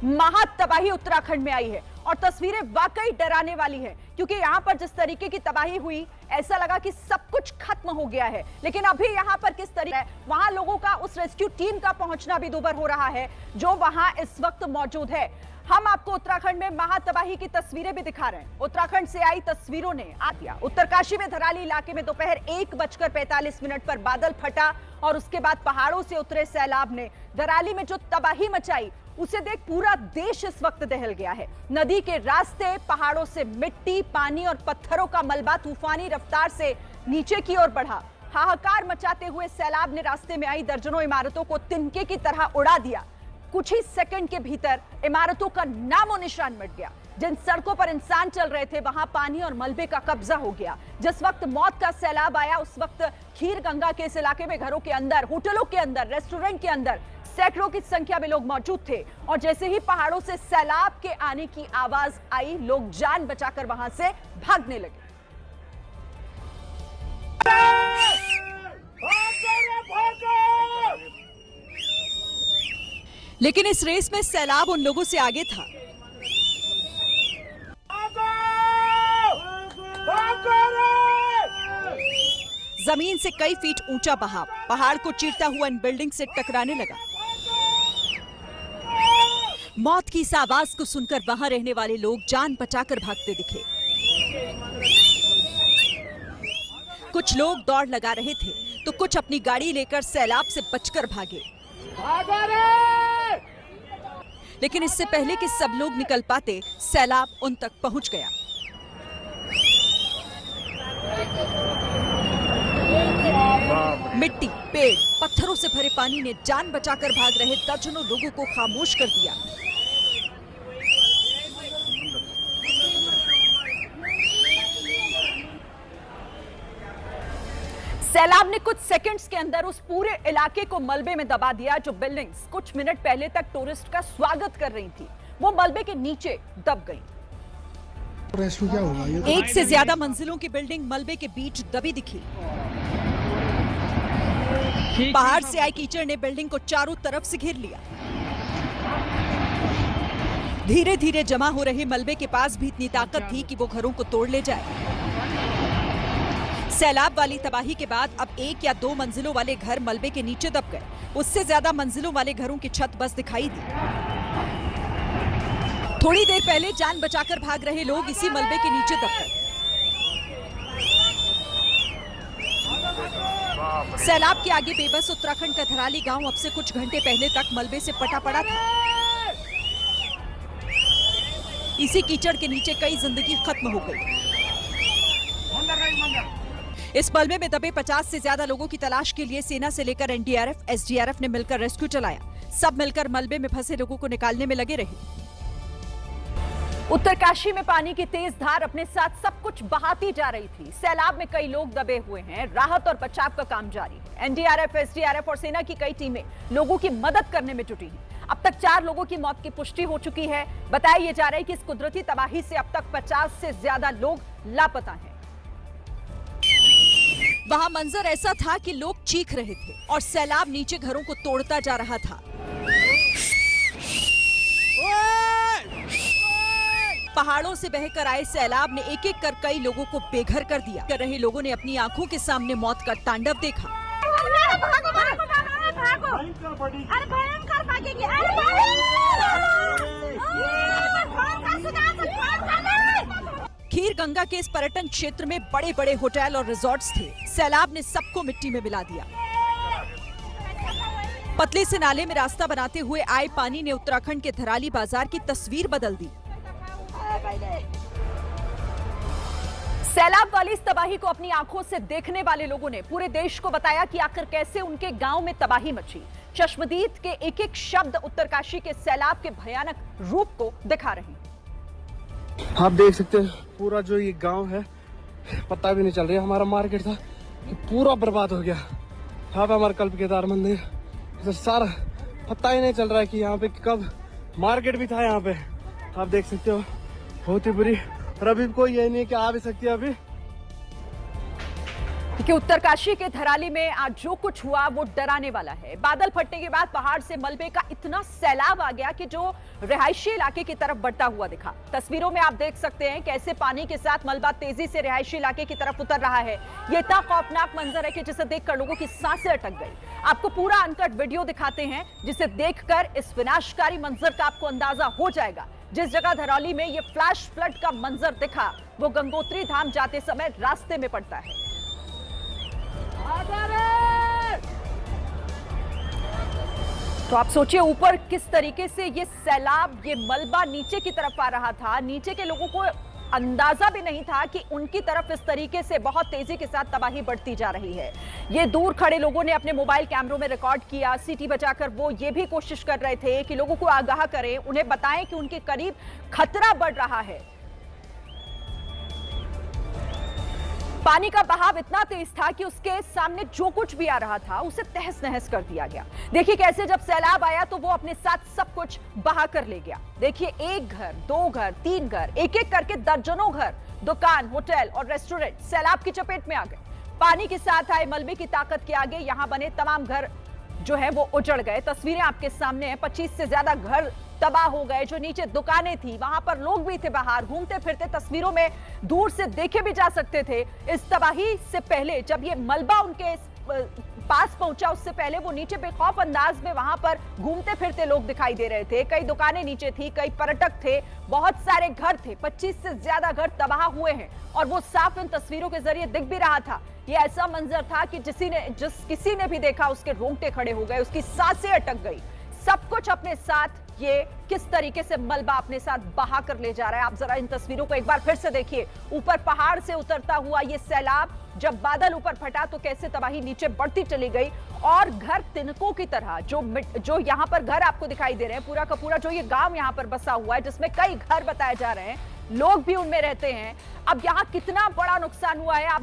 महातबाही उत्तराखंड में आई है और तस्वीरें वाकई डराने वाली है, क्योंकि यहां पर जिस तरीके की तबाही हुई ऐसा लगा कि सब कुछ खत्म हो गया है। लेकिन अभी यहां पर किस तरीके वहां लोगों का, उस रेस्क्यू टीम का पहुंचना भी दूभर हो रहा है जो वहां इस वक्त मौजूद है। हम आपको उत्तराखंड में महातबाही की तस्वीरें भी दिखा रहे हैं। उत्तराखंड से आई तस्वीरों ने आ दिया। उत्तरकाशी में धराली इलाके में दोपहर 1:45 पर बादल फटा और उसके बाद पहाड़ों से उतरे सैलाब ने धराली में जो तबाही मचाई उसे देख पूरा देश इस वक्त दहल गया है। नदी के रास्ते पहाड़ों से मिट्टी, पानी और पत्थरों का मलबा तूफानी रफ्तार से नीचे की ओर बढ़ा। हाहाकार मचाते हुए सैलाब ने रास्ते में आई दर्जनों इमारतों को तिनके की तरह उड़ा दिया। कुछ ही सेकंड के भीतर इमारतों का नामो निशान मिट गया। जिन सड़कों पर इंसान चल रहे थे वहां पानी और मलबे का कब्जा हो गया। जिस वक्त मौत का सैलाब आया उस वक्त खीर गंगा के इस इलाके में घरों के अंदर, होटलों के अंदर, रेस्टोरेंट के अंदर सैकड़ों की संख्या में लोग मौजूद थे और जैसे ही पहाड़ों से सैलाब के आने की आवाज आई, लोग जान बचाकर वहां से भागने लगे। लेकिन इस रेस में सैलाब उन लोगों से आगे था। जमीन से कई फीट ऊंचा बहाव पहाड़ को चीरता हुआ इन बिल्डिंग से टकराने लगा। मौत की इस आवाज को सुनकर वहां रहने वाले लोग जान बचाकर भागते दिखे। कुछ लोग दौड़ लगा रहे थे तो कुछ अपनी गाड़ी लेकर सैलाब से बचकर भागे। लेकिन इससे पहले कि सब लोग निकल पाते, सैलाब उन तक पहुंच गया। मिट्टी, पेड़, पत्थरों से भरे पानी ने जान बचाकर भाग रहे दर्जनों लोगों को खामोश कर दिया। सैलाब ने कुछ सेकंड्स के अंदर उस पूरे इलाके को मलबे में दबा दिया। जो बिल्डिंग्स कुछ मिनट पहले तक टूरिस्ट का स्वागत कर रही थी वो मलबे के नीचे दब गई। क्या होगा? एक से ज्यादा मंजिलों की बिल्डिंग मलबे के बीच दबी दिखी। पहाड़ से आई कीचड़ ने बिल्डिंग को चारों तरफ से घेर लिया। धीरे धीरे जमा हो रहे मलबे के पास भी इतनी ताकत थी कि वो घरों को तोड़ ले जाए। सैलाब वाली तबाही के बाद अब 1 या 2 मंजिलों वाले घर मलबे के नीचे दब गए। उससे ज्यादा मंजिलों वाले घरों की छत बस दिखाई दी। थोड़ी देर पहले जान बचाकर भाग रहे लोग इसी मलबे के नीचे दब गए। सैलाब के आगे बेबस उत्तराखंड का धराली गांव अब से कुछ घंटे पहले तक मलबे से पटा पड़ा था। इसी कीचड़ के नीचे कई जिंदगी खत्म हो गई। इस मलबे में दबे 50 से ज्यादा लोगों की तलाश के लिए सेना से लेकर एनडीआरएफ, एसडीआरएफ ने मिलकर रेस्क्यू चलाया। सब मिलकर मलबे में फंसे लोगों को निकालने में लगे रहे। उत्तरकाशी में पानी की तेज धार अपने साथ सब कुछ बहाती जा रही थी। सैलाब में कई लोग दबे हुए हैं। राहत और बचाव का काम जारी है। एनडीआरएफ, एसडीआरएफ और सेना की कई टीमें लोगों की मदद करने में जुटी हैं। अब तक 4 लोगों की मौत की पुष्टि हो चुकी है। बताया जा रहा है कि इस कुदरती तबाही से अब तक 50 से ज्यादा लोग लापता हैं। वहां मंजर ऐसा था कि लोग चीख रहे थे और सैलाब नीचे घरों को तोड़ता जा रहा था। पहाड़ों से बहकर आए सैलाब ने एक एक कर कई लोगों को बेघर कर दिया। कर रहे लोगों ने अपनी आंखों के सामने मौत का तांडव देखा। खीर गंगा के इस पर्यटन क्षेत्र में बड़े बड़े होटल और रिजॉर्ट्स थे। सैलाब ने सबको मिट्टी में मिला दिया। पतले से नाले में रास्ता बनाते हुए आए पानी ने उत्तराखंड के धराली बाजार की तस्वीर बदल दी। सैलाब वाली इस तबाही को अपनी आंखों से देखने वाले लोगों ने पूरे देश को बताया कि आखिर कैसे उनके गांव में तबाही मची। चश्मदीद के एक एक शब्द उत्तरकाशी के सैलाब के भयानक रूप को दिखा रहे हैं। आप देख सकते हैं पूरा जो ये गांव है, पता भी नहीं चल रहा। हमारा मार्केट था पूरा बर्बाद हो गया। यहाँ पे हमारा कल्प केदार मंदिर, तो सारा पता ही नहीं चल रहा है कि यहाँ पे कब मार्केट भी था। यहाँ पे आप देख सकते हो बहुत ही बुरी। और अभी कोई यही नहीं है कि आ भी सकती है। अभी कि उत्तरकाशी के धराली में आज जो कुछ हुआ वो डराने वाला है। बादल फटने के बाद पहाड़ से मलबे का इतना सैलाब आ गया कि जो रिहायशी इलाके की तरफ बढ़ता हुआ दिखा। तस्वीरों में आप देख सकते हैं कैसे पानी के साथ मलबा तेजी से रिहायशी इलाके की तरफ उतर रहा है। ये इतना खौफनाक मंजर है कि जिसे देखकर लोगों की सांसें अटक गई। आपको पूरा अनकट वीडियो दिखाते हैं जिसे देखकर इस विनाशकारी मंजर का आपको अंदाजा हो जाएगा। जिस जगह धरौली में ये फ्लैश फ्लड का मंजर दिखा वो गंगोत्री धाम जाते समय रास्ते में पड़ता है। तो आप सोचिए ऊपर किस तरीके से ये सैलाब, ये मलबा नीचे की तरफ आ रहा था। नीचे के लोगों को अंदाजा भी नहीं था कि उनकी तरफ इस तरीके से बहुत तेजी के साथ तबाही बढ़ती जा रही है। ये दूर खड़े लोगों ने अपने मोबाइल कैमरों में रिकॉर्ड किया। सीटी बजाकर वो ये भी कोशिश कर रहे थे कि लोगों को आगाह करें, उन्हें बताएं कि उनके करीब खतरा बढ़ रहा है। पानी का बहाव इतना तेज था कि उसके सामने जो कुछ भी आ रहा था उसे तहस नहस कर दिया गया। देखिए कैसे जब सैलाब आया तो वो अपने साथ सब कुछ बहा कर ले गया। देखिए एक घर, दो घर, तीन घर, एक एक करके दर्जनों घर, दुकान, होटल और रेस्टोरेंट सैलाब की चपेट में आ गए। पानी के साथ आए मलबे की ताकत के आगे यहां बने तमाम घर जो है वो उजड़ गए। तस्वीरें आपके सामने हैं। 25 से ज्यादा घर तबाह हो गए। जो नीचे दुकानें थी वहां पर लोग भी थे बाहर घूमते फिरते। तस्वीरों में दूर से देखे भी जा सकते थे। इस तबाही से पहले जब ये मलबा उनके पास पहुंचा उससे पहले वो नीचे बेखौफ अंदाज में वहां पर घूमते फिरते लोग दिखाई दे रहे थे। कई दुकानें नीचे थी, कई पर्यटक थे, बहुत सारे घर थे। 25 से ज्यादा घर तबाह हुए हैं और वो साफ इन तस्वीरों के जरिए दिख भी रहा था। ये ऐसा मंजर था कि किसी ने भी देखा उसके रोंगटे खड़े हो गए, उसकी सांसें अटक गई। सब कुछ अपने साथ ये किस तरीके से मलबा अपने साथ बहा कर ले जा रहा है। आप जरा इन तस्वीरों को एक बार फिर से देखिए। ऊपर पहाड़ से उतरता हुआ ये सैलाब, जब बादल ऊपर फटा तो कैसे तबाही नीचे बढ़ती चली गई। और घर तिनकों की तरह जो यहाँ पर घर आपको दिखाई दे रहे हैं, पूरा का पूरा जो ये गांव यहाँ पर बसा हुआ है जिसमें कई घर बताए जा रहे हैं, लोग भी उनमें रहते हैं। अब यहाँ कितना बड़ा नुकसान हुआ है आप